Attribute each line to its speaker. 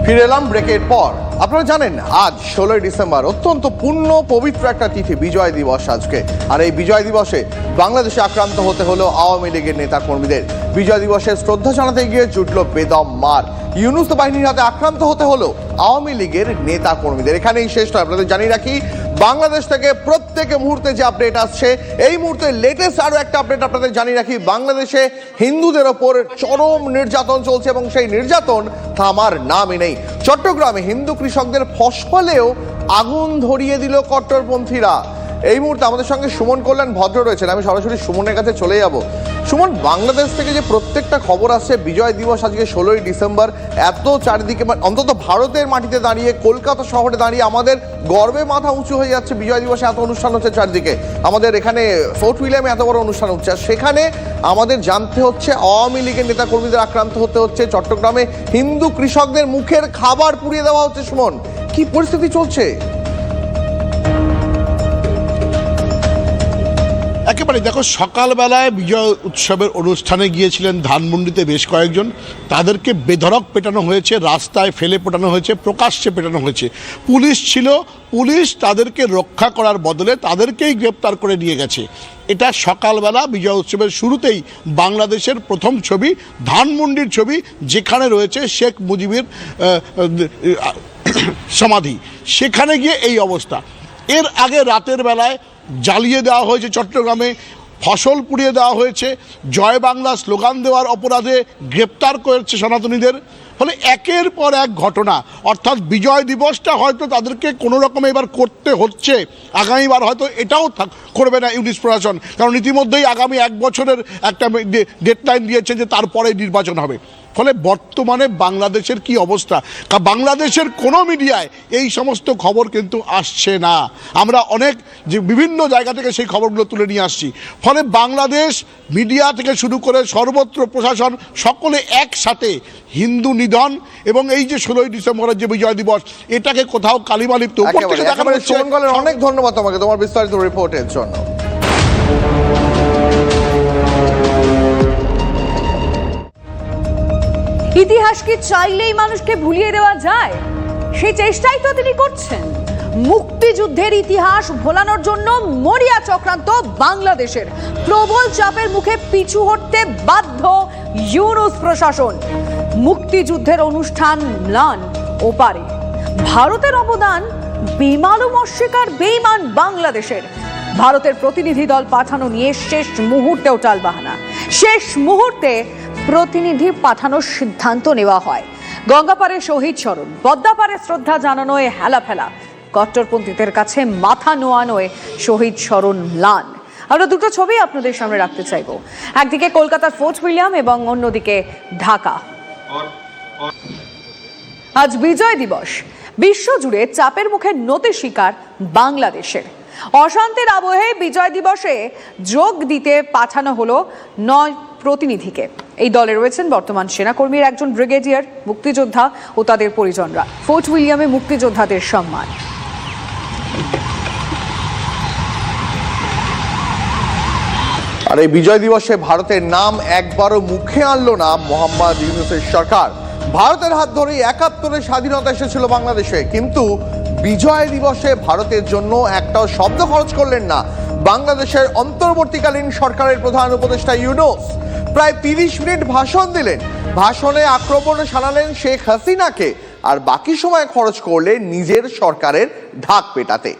Speaker 1: ফিরে এলাম ব্রেকের পর। আপনারা জানেন আজ 16 ডিসেম্বর অত্যন্ত পূর্ণ পবিত্র একটা তিথি, বিজয় দিবস আজকে। আর এই বিজয় দিবসে বাংলাদেশে আক্রান্ত হতে হলো আওয়ামী লীগের নেতা কর্মীদের। বিজয় দিবসে শ্রদ্ধা জানাতে গিয়ে জুটল বেদম মার। ইউনূস বাহিনীর হাতে আক্রান্ত হতে হলো আওয়ামী লীগের নেতা কর্মীদের। এখানেই শেষ নয়, আপনাদের জানিয়ে রাখি বাংলাদেশ থেকে প্রত্যেক মুহূর্তে যে আপডেট আসছে, এই মুহূর্তে লেটেস্ট আরো একটা আপডেট আপনাদের জানিয়ে রাখি। বাংলাদেশে হিন্দুদের ওপর চরম নির্যাতন চলছে এবং সেই নির্যাতন থামার নামই নেই। চট্টগ্রামে হিন্দু কৃষকদের ফসলেও আগুন ধরিয়ে দিল কট্টরপন্থীরা। এই মুহূর্তে আমাদের সঙ্গে সুমন কল্যাণ ভদ্র রয়েছেন, আমি সরাসরি সুমনের কাছে চলে যাব। সুমন, বাংলাদেশ থেকে যে প্রত্যেকটা খবর আসছে, বিজয় দিবস আজকে 16 ডিসেম্বর, এত চারিদিকে অন্তত ভারতের মাটিতে দাঁড়িয়ে, কলকাতা শহরে দাঁড়িয়ে আমাদের গর্বে মাথা উঁচু হয়ে যাচ্ছে। বিজয় দিবসে এত অনুষ্ঠান হচ্ছে চারদিকে, আমাদের এখানে ফোর্ট উইলিয়ামে এত বড় অনুষ্ঠান হচ্ছে, আর সেখানে আমাদের জানতে হচ্ছে আওয়ামী লীগের নেতা কর্মীদের আক্রান্ত হতে হচ্ছে। চট্টগ্রামে হিন্দু কৃষকদের মুখের খাবার পুড়িয়ে দেওয়া হচ্ছে। সুমন, কি পরিস্থিতি চলছে?
Speaker 2: একেবারে দেখো, সকালবেলায় বিজয় উৎসবের অনুষ্ঠানে গিয়েছিলেন ধানমন্ডিতে বেশ কয়েকজন, তাদেরকে বেধড়ক পেটানো হয়েছে, রাস্তায় ফেলে পেটানো হয়েছে, প্রকাশ্যে পেটানো হয়েছে। পুলিশ ছিল, পুলিশ তাদেরকে রক্ষা করার বদলে তাদেরকেই গ্রেপ্তার করে নিয়ে গেছে। এটা সকালবেলা বিজয় উৎসবের শুরুতেই বাংলাদেশের প্রথম ছবি, ধানমন্ডির ছবি, যেখানে রয়েছে শেখ মুজিবের সমাধি, সেখানে গিয়ে এই অবস্থা। এর আগে রাতের বেলায় জ্বালিয়ে দেওয়া হয়েছে চট্টগ্রামে, ফসল পুড়িয়ে দেওয়া হয়েছে, জয় বাংলা স্লোগান দেওয়ার অপরাধে গ্রেপ্তার করেছে সনাতনীদের। ফলে একের পর এক ঘটনা, অর্থাৎ বিজয় দিবসটা হয়তো তাদেরকে কোনো রকমে এবার করতে হচ্ছে, আগামীবার হয়তো এটাও করবে না ইউনিস প্রশাসন, কারণ ইতিমধ্যেই আগামী 1 বছরের একটা ডেডলাইন দিয়েছে যে তারপরে নির্বাচন হবে। ফলে বর্তমানে বাংলাদেশের কি অবস্থা, বাংলাদেশের কোনো মিডিয়ায় এই সমস্ত খবর কিন্তু আসছে না। আমরা অনেক যে বিভিন্ন জায়গা থেকে সেই খবরগুলো তুলে নিয়ে আসছি। ফলে বাংলাদেশ মিডিয়া থেকে শুরু করে সর্বত্র প্রশাসন সকলে একসাথে হিন্দু নিধন এবং এই যে 16 ডিসেম্বরের যে বিজয় দিবস, এটাকে কোথাও কালিমালিপ্ত।
Speaker 1: অনেক ধন্যবাদ তোমাকে তোমার বিস্তারিত রিপোর্টের জন্য।
Speaker 3: ইতিহাস কি চাইলেই মানুষকে ভুলিয়ে দেওয়া যায়? সেই চেষ্টাই তো তিনি করছেন। মুক্তিযুদ্ধের ইতিহাস ভোলানোর জন্য মরিয়া চক্রান্ত বাংলাদেশের। প্রবল চাপের মুখে পিছু হটতে বাধ্য ইউনূস প্রশাসন। মুক্তিযুদ্ধের অনুষ্ঠান ম্লান ওপারে। ভারতের অবদান বেমালুম অস্বীকার বেঈমান বাংলাদেশের। ভারতের প্রতিনিধি দল পাঠানো নিয়ে শেষ মুহূর্তেও টালবাহানা। শেষ মুহূর্তে প্রতিনিধি পাঠানোর সিদ্ধান্ত নেওয়া হয়। গঙ্গাপাড়ে শহীদ স্মরণ, পদ্মাপাড়ে শ্রদ্ধা জানানোয় হেলাফেলা, কট্টরপন্থীদের কাছে মাথা নোয়ানোয় শহীদ স্মরণ ম্লান। আমরা দুটো ছবি আপনাদের সামনে রাখতে চাইব, একদিকে কলকাতার ফোর্ট উইলিয়াম এবং অন্যদিকে ঢাকা। আজ বিজয় দিবস, বিশ্বজুড়ে চাপের মুখে নতি শিকার বাংলাদেশের। অশান্তির আবহে বিজয় দিবসে যোগ দিতে পাঠানো হলো 9 প্রতিনিধিকে। এই দলে রয়েছেন বর্তমান সেনাকর্মীর একজন ব্রিগেডিয়ার, মুক্তিযোদ্ধা ও তাদের পরিজনরা। ফোর্ট উইলিয়ামে মুক্তিযোদ্ধাদের সম্মান।
Speaker 1: আর এই বিজয় দিবসে ভারতের নাম একবারও মুখে আনলো না মোহাম্মদ ইউনূসের সরকার। ভারতের হাত ধরেই 71-এ স্বাধীনতা এসেছিল বাংলাদেশে, কিন্তু বিজয় দিবসে ভারতের জন্য একটাও শব্দ খরচ করলেন না বাংলাদেশের অন্তর্বর্তীকালীন সরকারের প্রধান উপদেষ্টা ইউনূস। প্রায় 30 মিনিট ভাষণ দিলেন, ভাষণে আক্রমণে শানালেন শেখ হাসিনাকে, আর বাকি সময় খরচ করলেন নিজের সরকারের ঢাক পেটাতে।